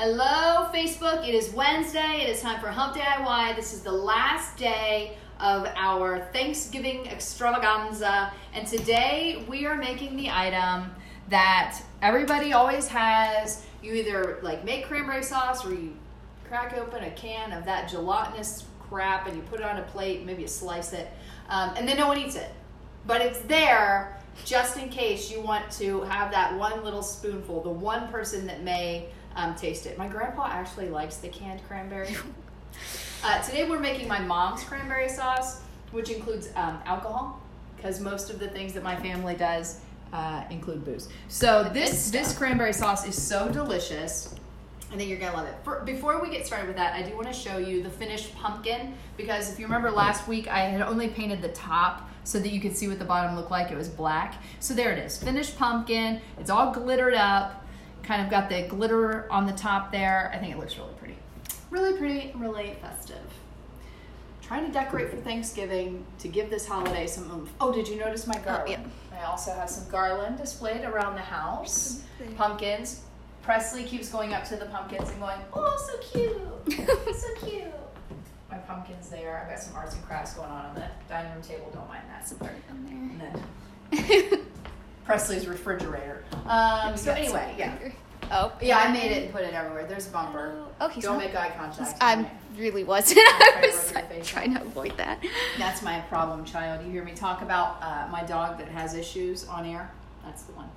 Hello, Facebook. It is Wednesday. It is time for Hump DIY. This is the last day of our Thanksgiving extravaganza. And today we are making the item that everybody always has. You either make cranberry sauce or you crack open a can of that gelatinous crap and you put it on a plate, maybe you slice it, and then no one eats it. But it's there just in case you want to have that one little spoonful, the one person that may taste it. My grandpa actually likes the canned cranberry. Today we're making my mom's cranberry sauce, which includes alcohol, because most of the things that my family does include booze. So this cranberry sauce is so delicious. I think you're gonna love it. Before we get started with that, I do want to show you the finished pumpkin, because if you remember last week, I had only painted the top so that you could see what the bottom looked like. It was black. So there it is, finished pumpkin. It's all glittered up, kind of got the glitter on the top there. I think it looks really pretty. Really pretty, really festive. Trying to decorate for Thanksgiving to give this holiday some oomph. Oh, did you notice my garland? Yeah. I also have some garland displayed around the house. Pumpkins. Presley keeps going up to the pumpkins and going, oh, so cute, so cute. My pumpkin's there. I've got some arts and crafts going on the dining room table. Don't mind that. Some art on there. And then Presley's refrigerator. So anyway, yeah. Oh, yeah, I made it and put it everywhere. There's a bumper. Oh, he's Don't make eye contact. I really wasn't. I was trying to avoid that. That's my problem child. You hear me talk about my dog that has issues on air? That's the one.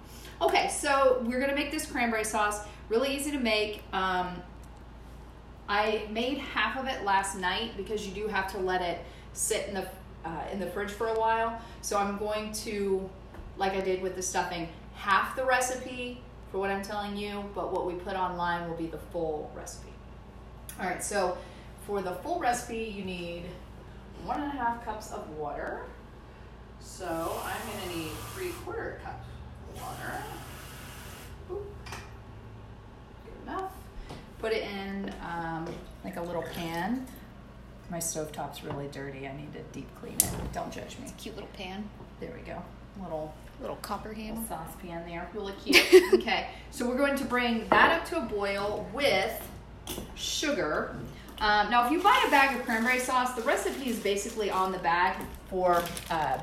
Okay, so we're gonna make this cranberry sauce. Really easy to make. I made half of it last night because you do have to let it sit in the fridge for a while. So I'm going to, like I did with the stuffing, half the recipe for what I'm telling you, but what we put online will be the full recipe. All right, so for the full recipe, you need 1.5 cups of water. So I'm gonna need 3/4 cup of water. Oop. Good enough. Put it in like a little pan. My stovetop's really dirty. I need to deep clean it. Don't judge me. It's a cute little pan. There we go. Little copper handle. Saucepan there. Really cute. Okay, so we're going to bring that up to a boil with sugar. Now, if you buy a bag of cranberry sauce, the recipe is basically on the bag for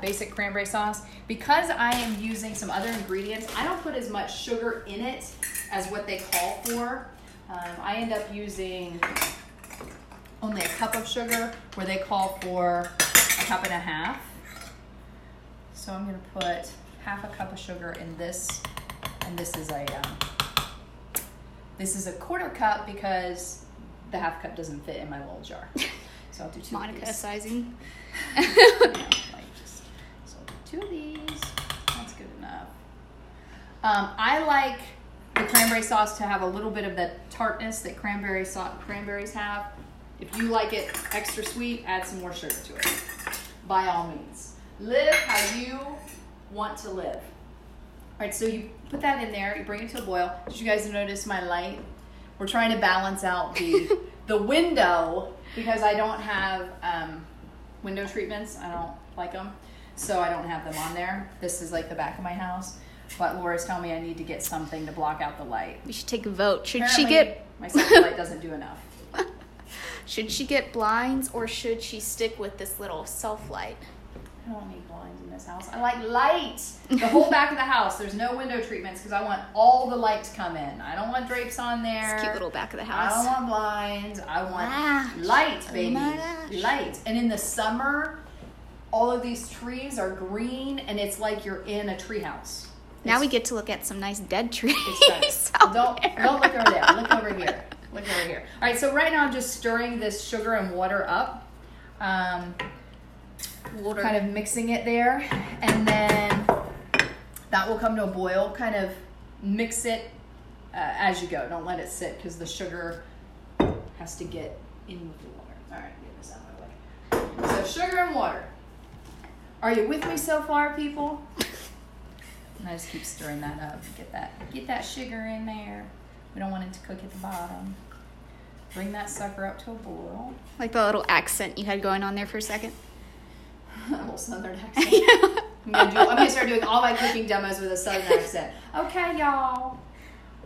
basic cranberry sauce. Because I am using some other ingredients, I don't put as much sugar in it as what they call for. I end up using only a cup of sugar where they call for 1.5 cups. So I'm going to put 1/2 cup of sugar in this, and this is a 1/4 cup because the 1/2 cup doesn't fit in my little jar. So I'll do 2 Monica of these. sizing. So I'll do 2 of these. That's good enough. I like the cranberry sauce to have a little bit of the tartness that cranberries have. If you like it extra sweet, add some more sugar to it. By all means. Live how you want to live. All right, so you put that in there, you bring it to a boil. Did you guys notice my light? We're trying to balance out the window because I don't have window treatments. I don't like them, so I don't have them on there. This is like the back of my house, but Laura's telling me I need to get something to block out the light. We should take a vote. Apparently, my second light doesn't do enough. Should she get blinds or should she stick with this little self light? I don't need blinds in this house. I like light. The whole back of the house, there's no window treatments because I want all the light to come in. I don't want drapes on there. It's cute little back of the house. I don't want blinds. I want light, baby. Light. And in the summer, all of these trees are green and it's like you're in a tree house. Now we get to look at some nice dead trees. Don't look over there. Look over here. Look over here. All right, so right now I'm just stirring this sugar and water up. Kind of mixing it there, and then that will come to a boil. Kind of mix it as you go. Don't let it sit because the sugar has to get in with the water. All right, get this out of my way. So sugar and water. Are you with me so far, people? And I just keep stirring that up. Get that sugar in there. We don't want it to cook at the bottom. Bring that sucker up to a boil. Like the little accent you had going on there for a second. A little southern accent. Yeah. I'm gonna start doing all my cooking demos with a southern accent. Okay, y'all.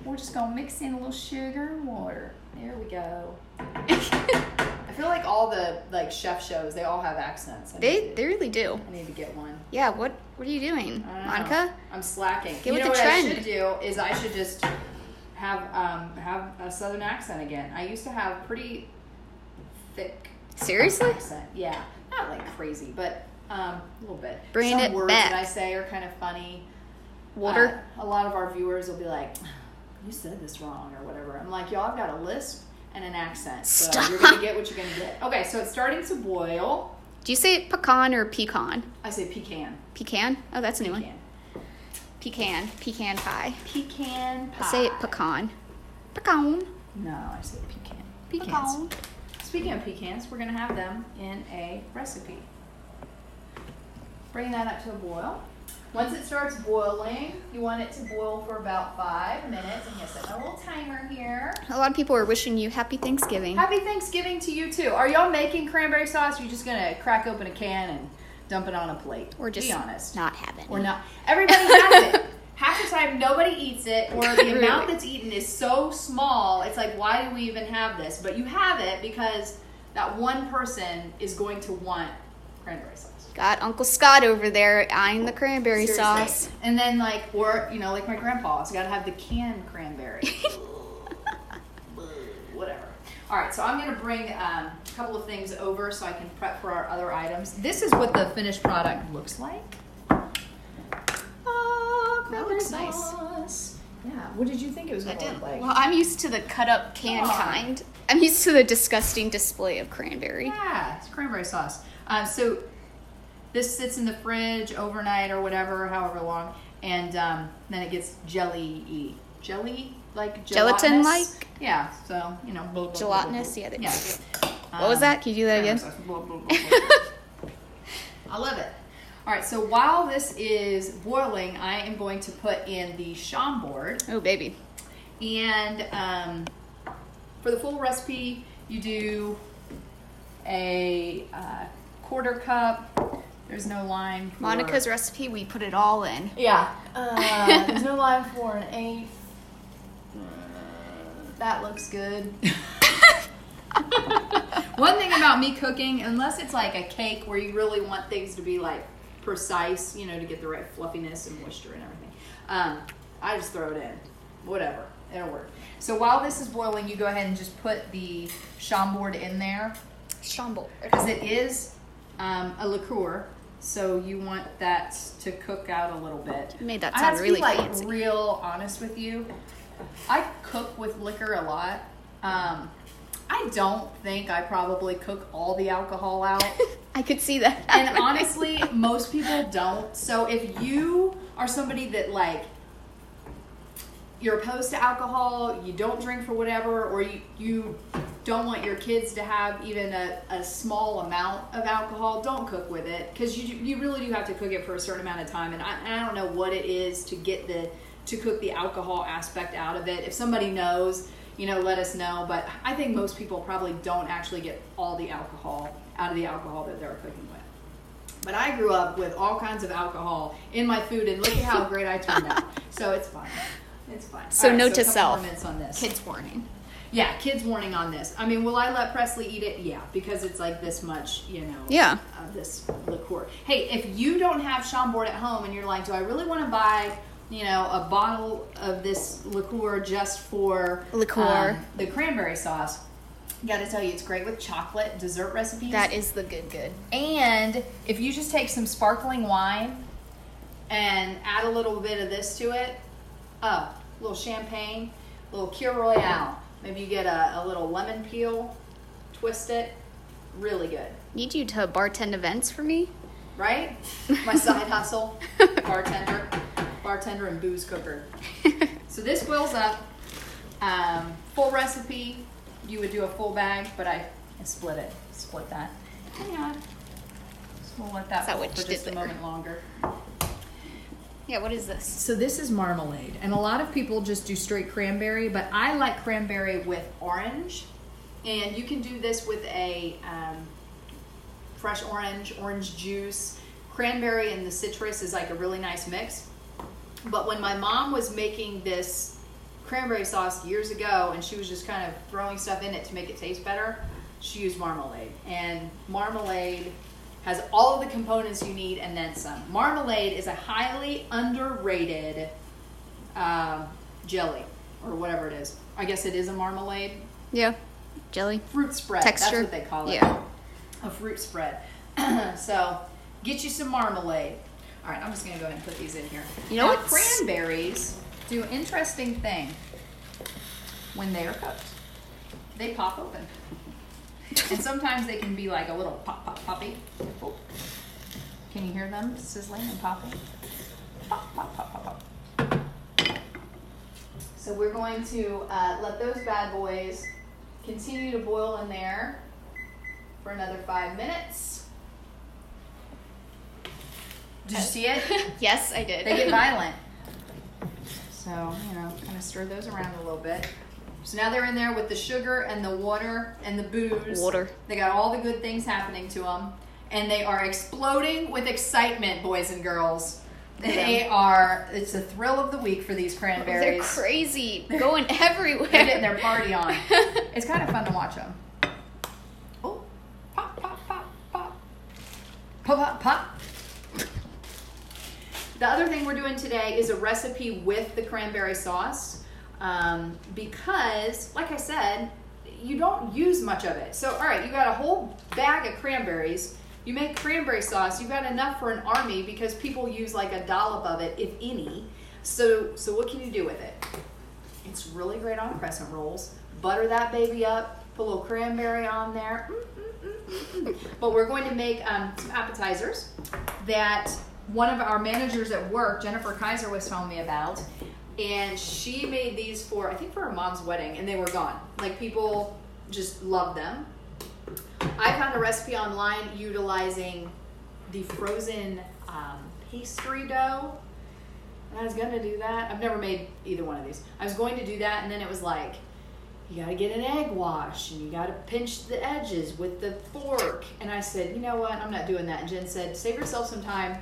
we're just gonna mix in a little sugar and water. There we go. I feel like all the like chef shows, they all have accents. They really do. I need to get one. Yeah, what are you doing, Monica? I'm slacking. Get with the what trend. I should do is I should just have a southern accent again. I used to have pretty thick Seriously? accent. Yeah, not like crazy, but a little bit. Bring it Some words back. that I say are kind of funny. Water? A lot of our viewers will be like, "You said this wrong" or whatever. I'm like, y'all, I've got a lisp and an accent, so Stop. you're gonna get what you're gonna get. Okay, so it's starting to boil. Do you say pecan or pecan? I say pecan. Pecan? Oh, that's a new Pecan. one. Pecan. Pecan pie. Pecan pie. I say it pecan. Pecan. No, I say pecan. Pecans. Pecan. Speaking of pecans, we're gonna have them in a recipe. Bring that up to a boil. Once it starts boiling, you want it to boil for about 5 minutes. I'm gonna set a little timer here. A lot of people are wishing you happy Thanksgiving. Happy Thanksgiving to you too. Are y'all making cranberry sauce? Or are you just gonna crack open a can and dump it on a plate? Or just be honest. not have it. Or not. Everybody has it. Half the time, nobody eats it, or the amount that's eaten is so small. It's like, why do we even have this? But you have it because that one person is going to want cranberry sauce. Got Uncle Scott over there eyeing the cranberry Seriously. sauce. And then or like my grandpa's got to have the canned cranberry. Whatever. All right, so I'm going to bring a couple of things over so I can prep for our other items. This is what the finished product looks like. Oh, cranberry sauce. Yeah, what did you think it was going to look like? Well, I'm used to the cut up can kind. I'm used to the disgusting display of cranberry. Yeah, it's cranberry sauce. So this sits in the fridge overnight or whatever, however long, and then it gets jelly-y. Jelly, like Gelatin-like? Yeah, so, blah, blah, blah, Gelatinous? blah, blah. Yeah. Yeah. What was that? Can you do that again? Blah, blah, blah, blah. I love it. All right, so while this is boiling, I am going to put in the Chambord. Oh, baby. And for the full recipe, you do a quarter cup. There's no line for... Monica's recipe, we put it all in. Yeah. There's no line for an eighth. That looks good. One thing about me cooking, unless it's like a cake where you really want things to be like precise, to get the right fluffiness and moisture and everything, I just throw it in. Whatever. It'll work. So while this is boiling, you go ahead and just put the Chambord in there. Chambord. Because it is a liqueur, so you want that to cook out a little bit. You made that I sound have to really be, like, fancy. real honest with you. I cook with liquor a lot. I don't think I probably cook all the alcohol out. I could see that. And honestly, most people don't. So if you are somebody that you're opposed to alcohol, you don't drink for whatever, or you don't want your kids to have even a small amount of alcohol, don't cook with it, because you really do have to cook it for a certain amount of time. And I don't know what it is to get to cook the alcohol aspect out of it. If somebody knows, let us know. But I think most people probably don't actually get all the alcohol out of the alcohol that they're cooking with. But I grew up with all kinds of alcohol in my food, and look at how great I turned out. So it's fine. It's fine. So All right, note to a couple self. more minutes on this. Kids warning. Yeah, kids warning on this. I mean, will I let Presley eat it? Yeah, because it's like this much, Yeah. of this liqueur. Hey, if you don't have Chambord at home and you're like, do I really want to buy, a bottle of this liqueur just for the cranberry sauce? Got to tell you, it's great with chocolate dessert recipes. That is the good. And if you just take some sparkling wine and add a little bit of this to it, a little champagne, a little Cure Royale. Maybe you get a little lemon peel, twist it. Really good. Need you to bartend events for me? Right? My side hustle. Bartender and booze cooker. So this boils up. Full recipe. You would do a full bag, but I split it. Split that. Hang on. So we'll let that boil for just a moment longer. Yeah, what is this? So this is marmalade, and a lot of people just do straight cranberry, but I like cranberry with orange, and you can do this with a fresh orange juice. Cranberry and the citrus is like a really nice mix. But when my mom was making this cranberry sauce years ago, and she was just kind of throwing stuff in it to make it taste better. She used marmalade, and marmalade has all of the components you need and then some. Marmalade is a highly underrated jelly, or whatever it is. I guess it is a marmalade. Yeah, jelly. Fruit spread. Texture. That's what they call it. Yeah. A fruit spread. So get you some marmalade. All right, I'm just going to go ahead and put these in here. You know now, what? Cranberries do an interesting thing when they are cooked. They pop open. And sometimes they can be like a little pop, pop, poppy. Oh. Can you hear them sizzling and popping? Pop, pop, pop, pop, pop. So we're going to let those bad boys continue to boil in there for another 5 minutes. Did you see it? Yes, I did. They get violent. So, kind of stir those around a little bit. So now they're in there with the sugar and the water and the booze. Water. They got all the good things happening to them. And they are exploding with excitement, boys and girls. They are, it's a thrill of the week for these cranberries. They're crazy, going everywhere. They're getting their party on. It's kind of fun to watch them. Oh, pop, pop, pop, pop. Pop, pop, pop. The other thing we're doing today is a recipe with the cranberry sauce. Because, like I said, you don't use much of it. So, all right, you got a whole bag of cranberries. You make cranberry sauce. You've got enough for an army because people use like a dollop of it, if any. So what can you do with it? It's really great on crescent rolls. Butter that baby up. Put a little cranberry on there. But we're going to make some appetizers that one of our managers at work, Jennifer Kaiser, was telling me about. And she made these for, I think, for her mom's wedding, and they were gone. Like, people just loved them. I found a recipe online utilizing the frozen pastry dough. And I was going to do that. I've never made either one of these. I was going to do that, and then it was like, you got to get an egg wash, and you got to pinch the edges with the fork. And I said, you know what? I'm not doing that. And Jen said, save yourself some time.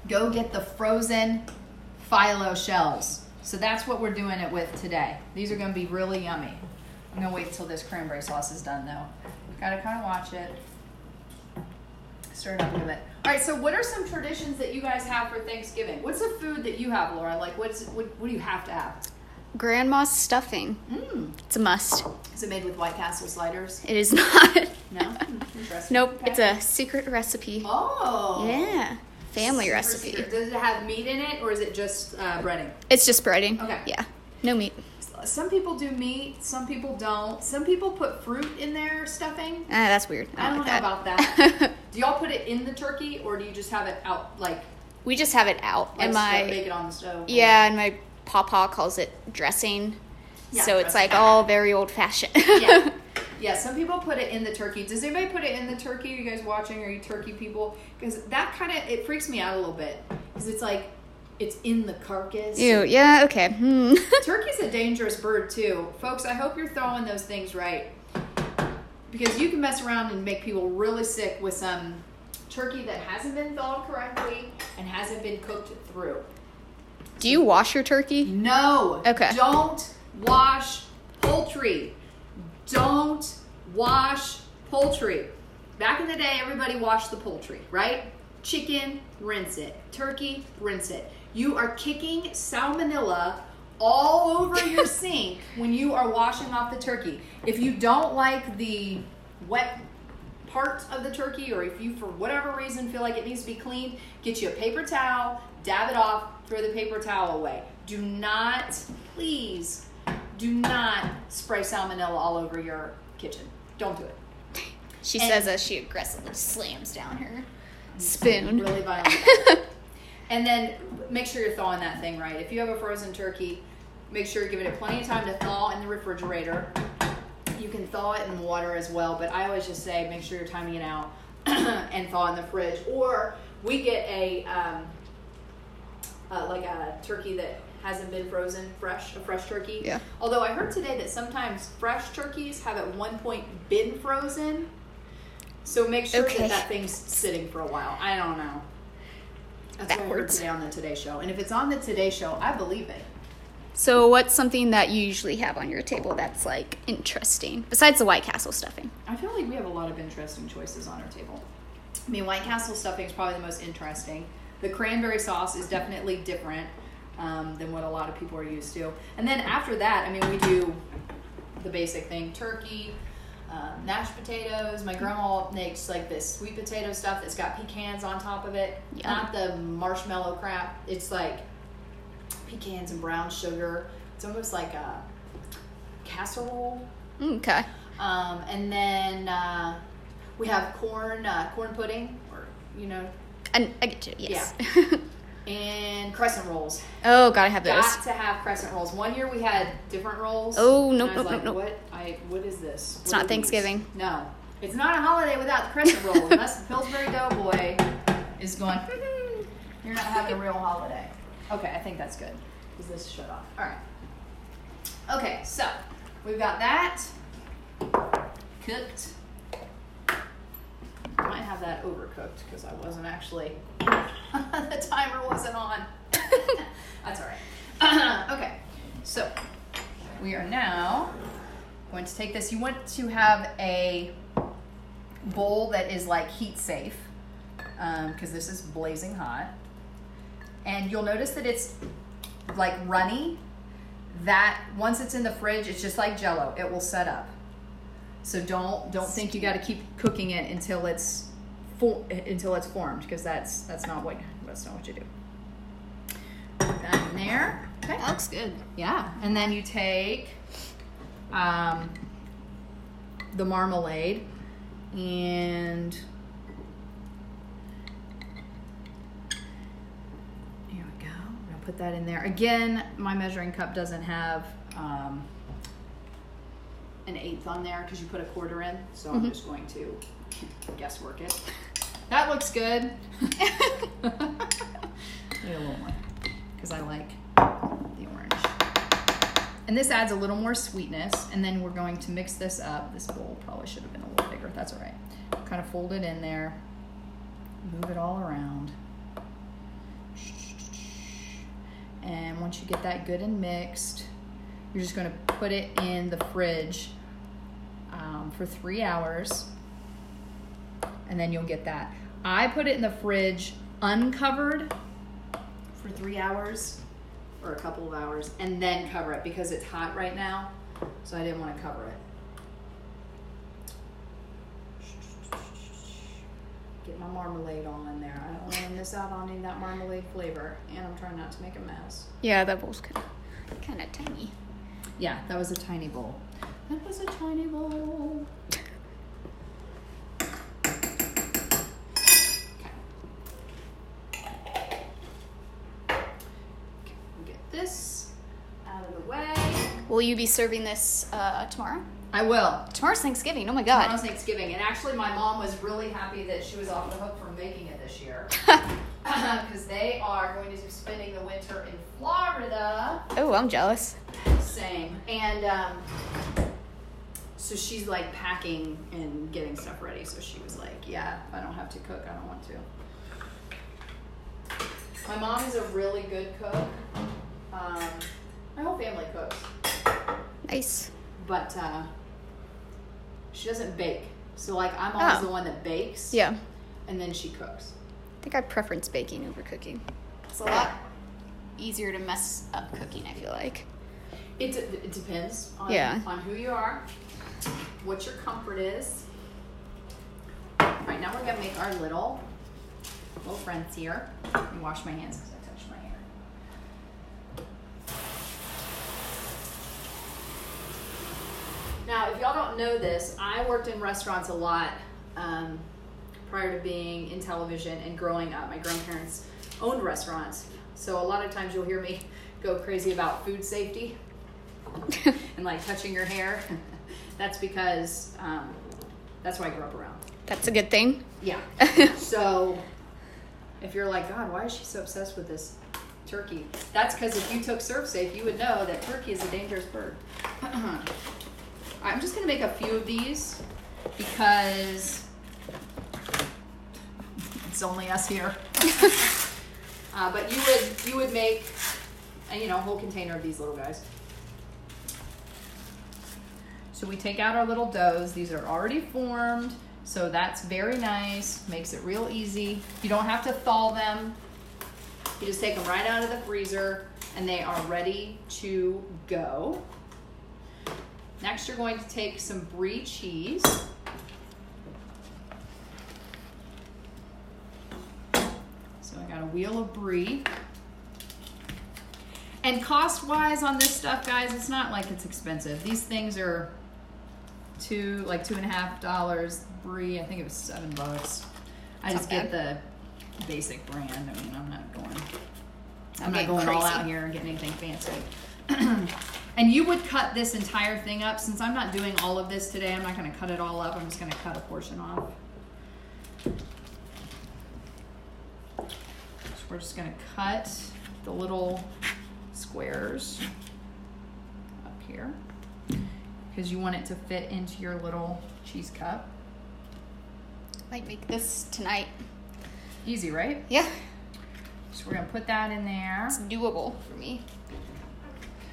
Go get the frozen phyllo shells. So that's what we're doing it with today. These are going to be really yummy. I'm going to wait until this cranberry sauce is done, though. Got to kind of watch it. Stir it up a little bit. All right, so what are some traditions that you guys have for Thanksgiving? What's a food that you have, Laura? Like, what do you have to have? Grandma's stuffing. It's a must. Is it made with White Castle sliders? It is not. No? Interesting. Nope, Okay. it's a secret recipe. Oh. Yeah, family Super recipe. secret. Does it have meat in it, or is it just breading? It's just breading. Okay. Yeah, no meat. Some people do meat, some people don't. Some people put fruit in their stuffing. That's weird. I don't like know that. about that. Do y'all put it in the turkey, or do you just have it out, like We just have it out. And bake it on the stove? yeah, and my papa calls it dressing. Yeah, So it's dressing. like all very old fashioned. Yeah. Yeah, some people put it in the turkey. Does anybody put it in the turkey? Are you guys watching? Are you turkey people? Because that kind of, it freaks me out a little bit. Because it's like, it's in the carcass. Ew, yeah, okay. Turkey's a dangerous bird, too. Folks, I hope you're throwing those things right. Because you can mess around and make people really sick with some turkey that hasn't been thawed correctly and hasn't been cooked through. Do you wash your turkey? No. Okay. Don't wash poultry. Don't wash poultry. Back in the day, everybody washed the poultry, right? Chicken, rinse it. Turkey, rinse it. You are kicking salmonella all over your sink when you are washing off the turkey. If you don't like the wet part of the turkey, or if you, for whatever reason, feel like it needs to be cleaned, get you a paper towel, dab it off, throw the paper towel away. Do not, please, do not spray salmonella all over your kitchen. Don't do it. She says as she aggressively slams down her spoon. Really violent. And then make sure you're thawing that thing right. If you have a frozen turkey, make sure you're giving it plenty of time to thaw in the refrigerator. You can thaw it in water as well, but I always just say make sure you're timing it out and thaw in the fridge. Or we get a like a turkey that hasn't been frozen, a fresh turkey. Yeah. Although I heard today that sometimes fresh turkeys have at one point been frozen. So make sure that thing's sitting for a while. I don't know. That's what I heard today on the Today Show. And if it's on the Today Show, I believe it. So what's something that you usually have on your table that's like interesting besides the White Castle stuffing? I feel like we have a lot of interesting choices on our table. I mean, White Castle stuffing is probably the most interesting. The cranberry sauce is definitely different than what a lot of people are used to. And then after that, I mean, we do the basic thing: turkey, mashed potatoes. My grandma makes like this sweet potato stuff that's got pecans on top of it. Yum. Not the marshmallow crap. It's like pecans and brown sugar. It's almost like a casserole. Okay. And then we have corn pudding, or And I get you. Yes. Yeah. And crescent rolls. Oh, gotta have those. Got to have crescent rolls. One year we had different rolls. Oh, and nope, I was nope, like, nope. What is this? It's What not are these? Thanksgiving. No, it's not a holiday without the crescent roll. Unless the Pillsbury Doughboy is going, you're not having a real holiday. Okay, I think that's good. Is this shut off? All right. Okay, so we've got that cooked. I might have that overcooked because I wasn't actually, the timer wasn't on. That's all right. Okay, so we are now going to take this. You want to have a bowl that is like heat safe because this is blazing hot. And you'll notice that it's like runny. That once it's in the fridge, it's just like Jell-O. It will set up. So don't think you got to keep cooking it until it's formed, because that's not what you do. Put that in there. Okay. That looks good. Yeah, and then you take the marmalade and here we go. We're gonna put that in there. Again, my measuring cup doesn't have an eighth on there because you put a quarter in, so I'm just going to guesswork it. That looks good. Need a little more because I like the orange. And this adds a little more sweetness, and then we're going to mix this up. This bowl probably should have been a little bigger. That's all right. Kind of fold it in there, move it all around. And once you get that good and mixed, you're just going to put it in the fridge for 3 hours, and then you'll get that. I put it in the fridge uncovered for 3 hours or a couple of hours, and then cover it because it's hot right now, so I didn't want to cover it. Get my marmalade all in there. I don't want to miss out on any of that marmalade flavor, and I'm trying not to make a mess. Yeah, that bowl's kind of tiny. Yeah, that was a tiny bowl. That was a tiny bowl. This out of the way. Will you be serving this tomorrow? I will. Tomorrow's Thanksgiving. Oh my God. Tomorrow's Thanksgiving, and actually my mom was really happy that she was off the hook from making it this year because they are going to be spending the winter in Florida. Oh, I'm jealous. Same. And so she's like packing and getting stuff ready. So she was like, yeah, if I don't have to cook, I don't want to. My mom is a really good cook. My whole family cooks. Nice. But she doesn't bake. So like I'm always the one that bakes. Yeah. And then she cooks. I think I preference baking over cooking. It's a lot easier to mess up cooking, I feel like. It depends on who you are, what your comfort is. Right now we're gonna make our little friends here. Let me wash my hands because I touched my hair. Now, if y'all don't know this, I worked in restaurants a lot prior to being in television and growing up. My grandparents owned restaurants, so a lot of times you'll hear me go crazy about food safety and like touching your hair. That's because that's what I grew up around. That's a good thing. Yeah. So if you're like, God, why is she so obsessed with this turkey? That's because if you took ServSafe, you would know that turkey is a dangerous bird. I'm just going to make a few of these because it's only us here. But you would make and a whole container of these little guys. So we take out our little doughs. These are already formed, so that's very nice. Makes it real easy. You don't have to thaw them. You just take them right out of the freezer, and they are ready to go. Next, you're going to take some brie cheese. So I got a wheel of brie. And cost-wise on this stuff, guys, it's not like it's expensive. These things are $2.50. Brie, I think it was $7. I just get the basic brand. I mean, I'm not going all out here and getting anything fancy. And you would cut this entire thing up. Since I'm not doing all of this today, I'm not going to cut it all up. I'm just going to cut a portion off. So we're just going to cut the little squares up here because you want it to fit into your little cheese cup. Might make this tonight. Easy, right? Yeah. So we're going to put that in there. It's doable for me.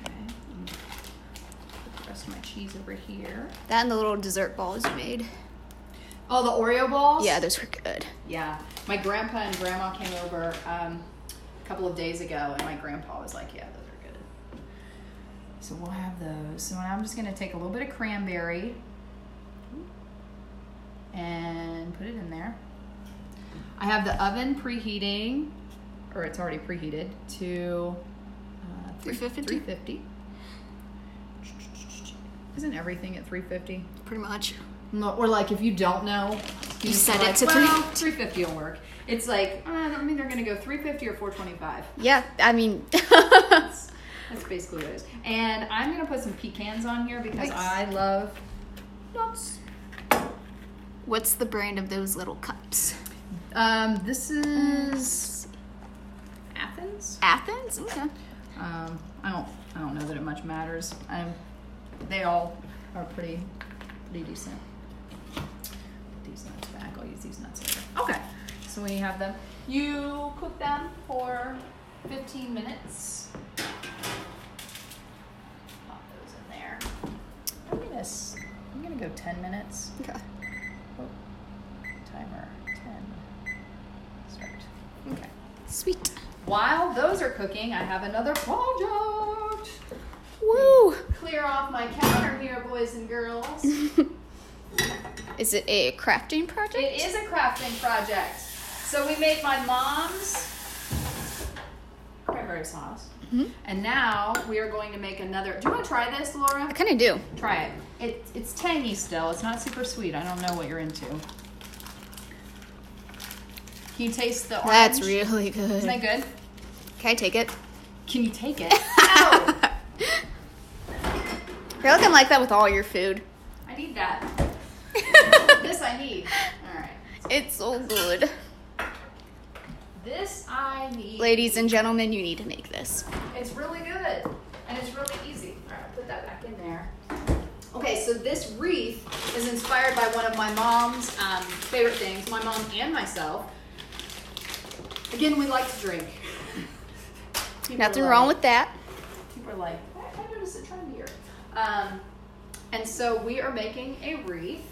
Okay. Put the rest of my cheese over here. That and the little dessert balls you made. Oh, the Oreo balls? Yeah, those were good. Yeah. My grandpa and grandma came over a couple of days ago, and my grandpa was like, yeah, those are good. So we'll have those. So I'm just going to take a little bit of cranberry and put it in there. I have the oven preheating, or it's already preheated, to 350. Isn't everything at 350? Pretty much. No, or like if you don't know, you set it like, to 350 will work. It's like, I mean, they're going to go 350 or 425. Yeah, I mean. That's basically what it is. And I'm going to put some pecans on here because I love nuts. What's the brand of those little cups? This is Athens. Athens? Okay. I don't know that it much matters. They all are pretty decent. Put these nuts back. I'll use these nuts later. Okay. So when you have them, you cook them for 15 minutes. Pop those in there. I'm gonna go 10 minutes. Okay. Oh, timer 10. Start. Okay. Sweet. While those are cooking, I have another project. Woo! Clear off my counter here, boys and girls. Is it a crafting project? It is a crafting project. So we made my mom's cranberry sauce. Mm-hmm. And now we are going to make another. Do you want to try this, Laura? I kind of do. Try it. It's tangy still. It's not super sweet. I don't know what you're into. Can you taste the orange? That's really good. Isn't that good? Can I take it? Can you take it? No! You're looking like that with all your food. I need that. This I need. All right. It's so good. This I need. Ladies and gentlemen, you need to make this. It's really good. And it's really easy. All right, I'll put that back in there. Okay, so this wreath is inspired by one of my mom's favorite things, my mom and myself. Again, we like to drink. Nothing wrong with that. People are like, I noticed a trend here. And so we are making a wreath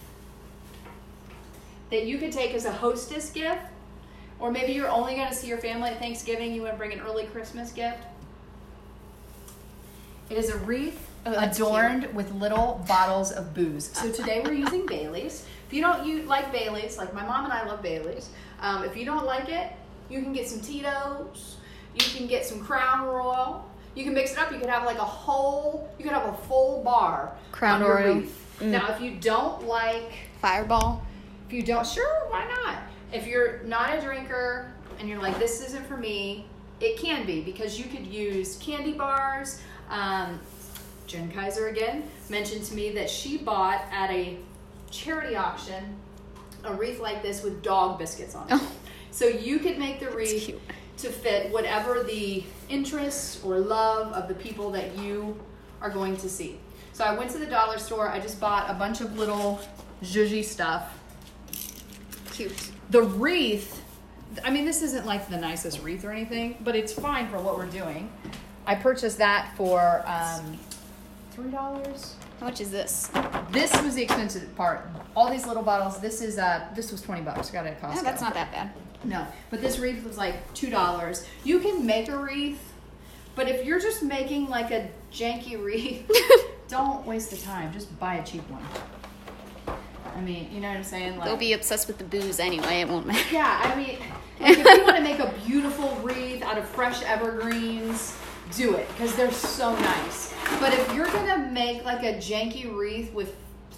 that you could take as a hostess gift, or maybe you're only going to see your family at Thanksgiving, you want to bring an early Christmas gift. It is a wreath adorned with little bottles of booze. So today we're using Bailey's. If you don't like Bailey's, like my mom and I love Bailey's, if you don't like it, you can get some Tito's, you can get some Crown Royal, you can mix it up. You could have like a full bar Crown on your Royal. wreath. Now, if you don't like Fireball, sure, why not? If you're not a drinker and you're like, this isn't for me, it can be, because you could use candy bars. Jen Kaiser again mentioned to me that she bought at a charity auction a wreath like this with dog biscuits on it. Oh. So you could make the wreath to fit whatever the interests or love of the people that you are going to see. So I went to the dollar store. I just bought a bunch of little zhuzhy stuff. Cute. The wreath, I mean, this isn't like the nicest wreath or anything, but it's fine for what we're doing. I purchased that for $3. How much is this? This was the expensive part. All these little bottles. This was $20. Got it at Costco. Oh, that's not that bad. No, but this wreath was like $2. You can make a wreath, but if you're just making like a janky wreath, don't waste the time. Just buy a cheap one. I mean, you know what I'm saying? Like, They'll be obsessed with the booze anyway. It won't matter. yeah, I mean, like if you want to make a beautiful wreath out of fresh evergreens, do it because they're so nice. But if you're gonna make like a janky wreath with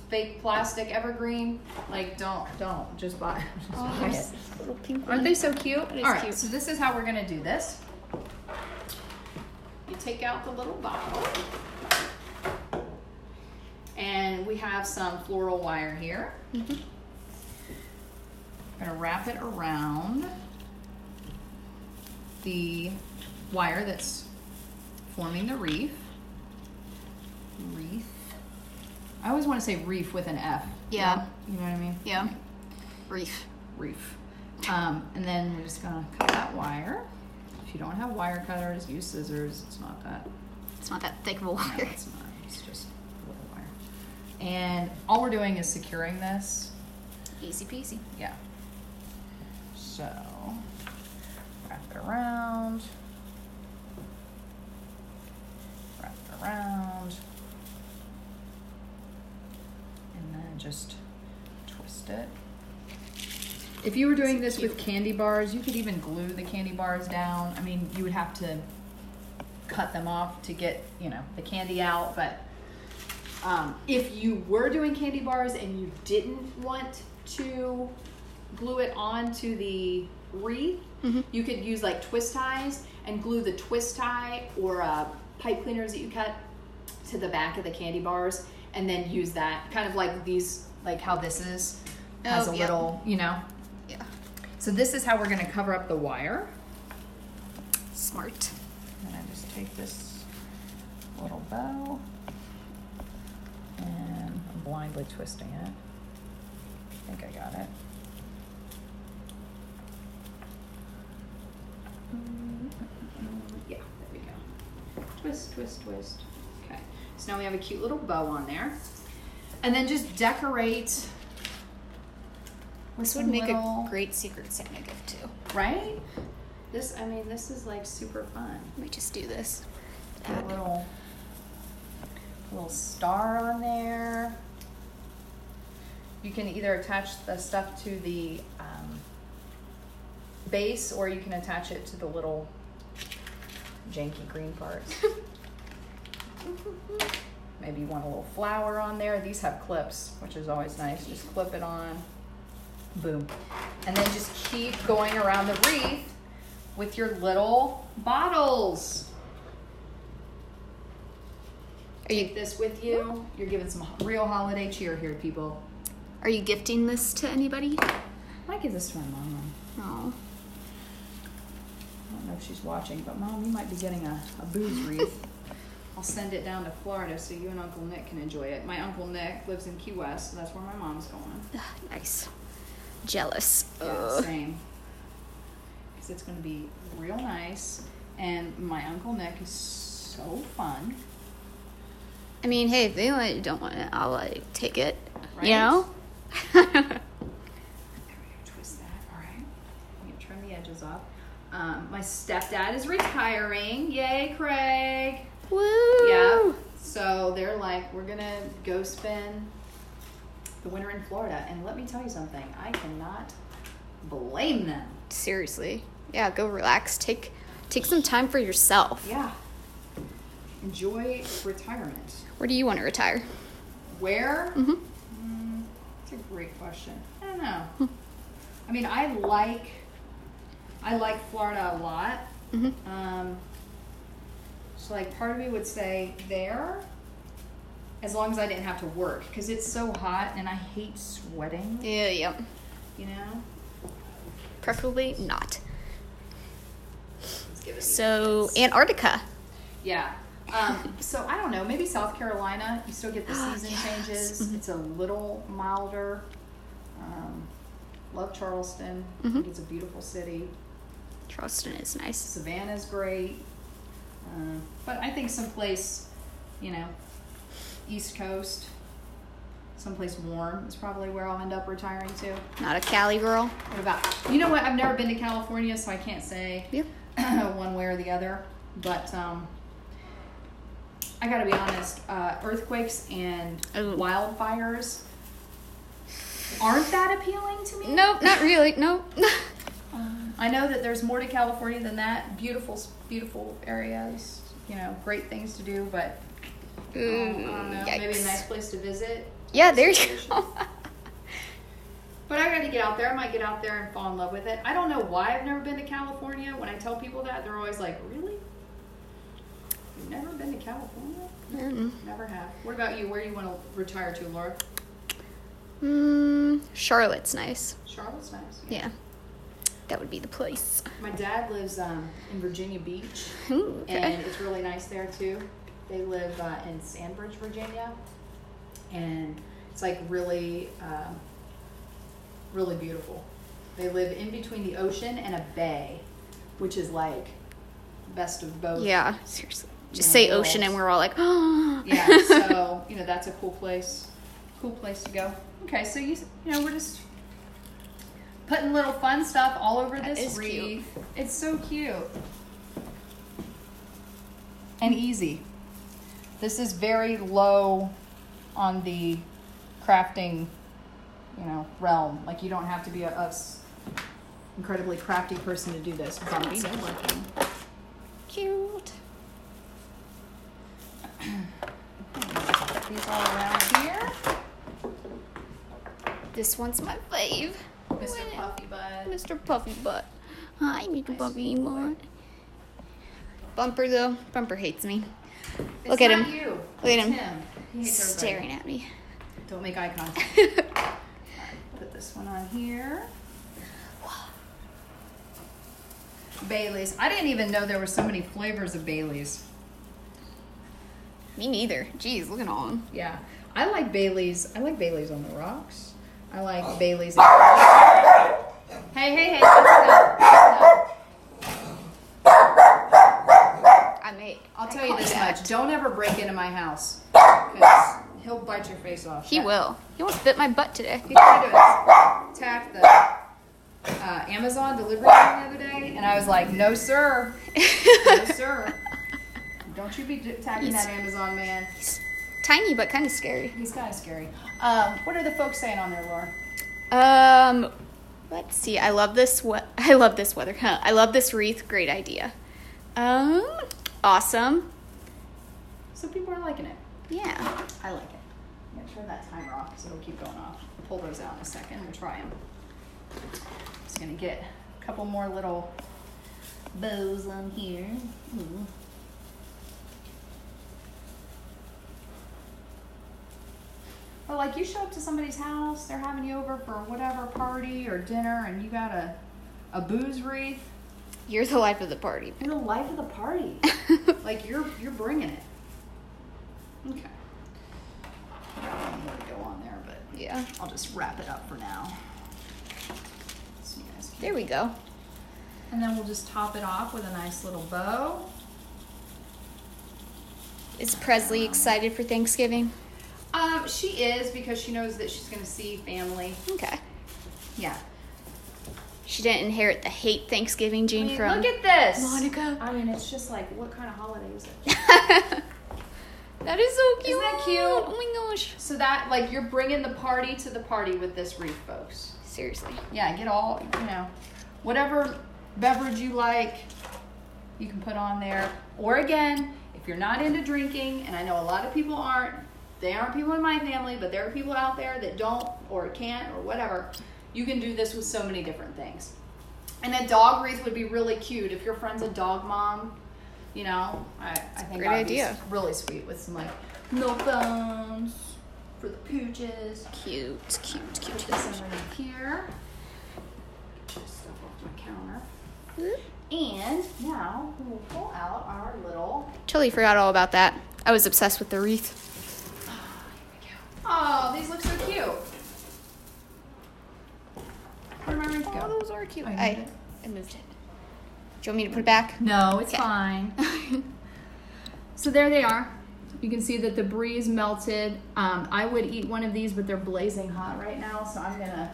fake plastic evergreen, like don't just buy it. Little pink Aren't they so cute? It is All right, cute. so this is how we're gonna do this. You take out the little bottle, and we have some floral wire here. Mm-hmm. I'm gonna wrap it around the wire that's forming the wreath. Wreath. I always want to say reef with an F. Yeah. You know what I mean? Yeah. Reef. Reef. And then we're just gonna cut that wire. If you don't have wire cutters, use scissors. It's not that thick of a no, wire. it's not. It's just a little wire. And all we're doing is securing this. Easy peasy. Yeah. So wrap it around. Wrap it around. And then just twist it. If you were doing this with candy bars, you could even glue the candy bars down. I mean, you would have to cut them off to get, the candy out. But if you were doing candy bars and you didn't want to glue it onto the wreath, Mm-hmm. you could use like twist ties and glue the twist tie or pipe cleaners that you cut to the back of the candy bars, and then use that kind of like these, like how this is, has a little, Yeah. So this is how we're going to cover up the wire. Smart. And I just take this little bow and I'm blindly twisting it. I think I got it. Yeah, there we go. Twist, twist, twist. Okay, so now we have a cute little bow on there. And then just decorate. This would make a great Secret Santa gift too. Right? This is like super fun. Let me just do this. Put a little star on there. You can either attach the stuff to the base, or you can attach it to the little janky green parts. Maybe you want a little flower on there. These have clips, which is always nice. Just clip it on. Boom. And then just keep going around the wreath with your little bottles. Take this with you. You're giving some real holiday cheer here, people. Are you gifting this to anybody? I might give this to my mom. Oh. I don't know if she's watching, but Mom, you might be getting a booze wreath. I'll send it down to Florida so you and Uncle Nick can enjoy it. My Uncle Nick lives in Key West, so that's where my mom's going. Nice. Jealous. Yeah, same. Because it's going to be real nice, and my Uncle Nick is so fun. I mean, hey, if they don't want it, I'll take it. Right? You know? Twist that. All right. I'm going to trim the edges off. My stepdad is retiring. Yay, Craig. Woo! Yeah. So they're like, we're going to go spend the winter in Florida. And let me tell you something. I cannot blame them. Seriously. Yeah, go relax. Take some time for yourself. Yeah. Enjoy retirement. Where do you want to retire? Where? Mm-hmm. That's a great question. I don't know. I mean, I like Florida a lot. Mm-hmm. So like part of me would say there, as long as I didn't have to work, because it's so hot and I hate sweating. Yeah, yep. You know? Preferably not. Let's give it So, Antarctica. Yeah. So I don't know, maybe South Carolina, you still get the season changes. Mm-hmm. It's a little milder. Love Charleston. I think it's a beautiful city. Charleston is nice. Savannah's great. But I think someplace, you know, East Coast, someplace warm is probably where I'll end up retiring to. Not a Cali girl. What about, you know what? I've never been to California, so I can't say one way or the other. But I gotta be honest, earthquakes and wildfires aren't that appealing to me. Nope, not really. Nope. I know that there's more to California than that. Beautiful, beautiful areas. You know, great things to do, but I don't know. Yikes. Maybe a nice place to visit. Yeah, there you go. But I got to get out there. I might get out there and fall in love with it. I don't know why I've never been to California. When I tell people that, they're always like, "Really? You've never been to California?" Never have. What about you? Where do you want to retire to, Laura? Charlotte's nice. Charlotte's nice. Yeah. That would be the place. My dad lives in Virginia Beach, Ooh, okay. and it's really nice there too. They live in Sandbridge, Virginia, and it's like really, really beautiful. They live in between the ocean and a bay, which is like best of both. Yeah, seriously. Just say worlds. Ocean and we're all like, oh. Yeah, so, you know, that's a cool place to go. Okay, so you know, we're just putting little fun stuff all over this wreath. Cute. It's so cute. And easy. This is very low on the crafting, you know, realm. Like, you don't have to be a incredibly crafty person to do this. Bumpy, no looking. Cute. Put these all around here. This one's my fave. Mr. Puffy Butt. Mr. Puffy Butt. Hi, Mr. Puffy Butt. Bumper, though. Bumper hates me. Look at him. It's not you. Look at him. It's him. He hates everybody. Staring at me. Don't make eye contact. Alright, put this one on here. Bailey's. I didn't even know there were so many flavors of Bailey's. Me neither. Jeez, look at all of them. Yeah. I like Bailey's. I like Bailey's on the rocks. I like Bailey's. Hey, that's I'll tell you this much. Don't ever break into my house. Because he'll bite your face off. He will. He almost bit my butt today. He tried to attack the Amazon delivery guy the other day, and I was like, no, sir. No, sir. Don't you be attacking that Amazon man. He's tiny, but kind of scary. He's kind of scary. What are the folks saying on there, Laura? Let's see. I love this weather. I love this wreath. Great idea. Awesome. So people are liking it. Yeah. I like it. I'm going to turn that timer off so it'll keep going off. Pull those out in a second. We'll try them. Just going to get a couple more little bows on here. Ooh. Or like you show up to somebody's house, they're having you over for whatever party or dinner, and you got a booze wreath. You're the life of the party. You're the life of the party. Like you're bringing it. Okay. Got one more to go on there, but Yeah. I'll just wrap it up for now. So you guys can- There we go. And then we'll just top it off with a nice little bow. Is Presley excited for Thanksgiving? She is, because she knows that she's going to see family. Okay. Yeah. She didn't inherit the hate Thanksgiving gene from look at this. Monica. I mean, it's just like, what kind of holiday is it? That is so cute. Isn't that cute? Oh my gosh. So that, like, you're bringing the party to the party with this wreath, folks. Seriously. Yeah, get all, you know, whatever beverage you like, you can put on there. Or again, if you're not into drinking, and I know a lot of people aren't, they aren't people in my family, but there are people out there that don't or can't or whatever. You can do this with so many different things. And a dog wreath would be really cute. If your friend's a dog mom, you know, I think great that'd be idea. really sweet with some like milk bones for the pooches. Cute. Put this underneath here. Get this stuff off my counter. And now we'll pull out our little. Totally forgot all about that. I was obsessed with the wreath. Oh, these look so cute. Where did my wreath go? Oh, those are cute. Oh, you I moved it? moved it. Do you want me to put it back? No, it's Okay. fine. So there they are. You can see that the brie's melted. I would eat one of these, but they're blazing hot right now, so I'm gonna,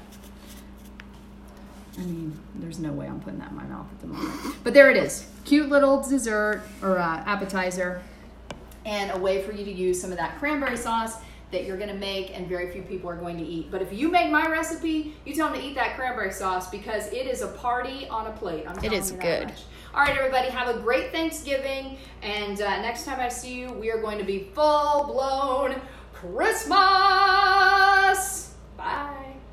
there's no way I'm putting that in my mouth at the moment. But there it is. Cute little dessert or appetizer, and a way for you to use some of that cranberry sauce that you're gonna make and very few people are going to eat. But if you make my recipe, you tell them to eat that cranberry sauce because it is a party on a plate. I'm telling you that good. much. All right, everybody, have a great Thanksgiving. And next time I see you, we are going to be full-blown Christmas. Bye.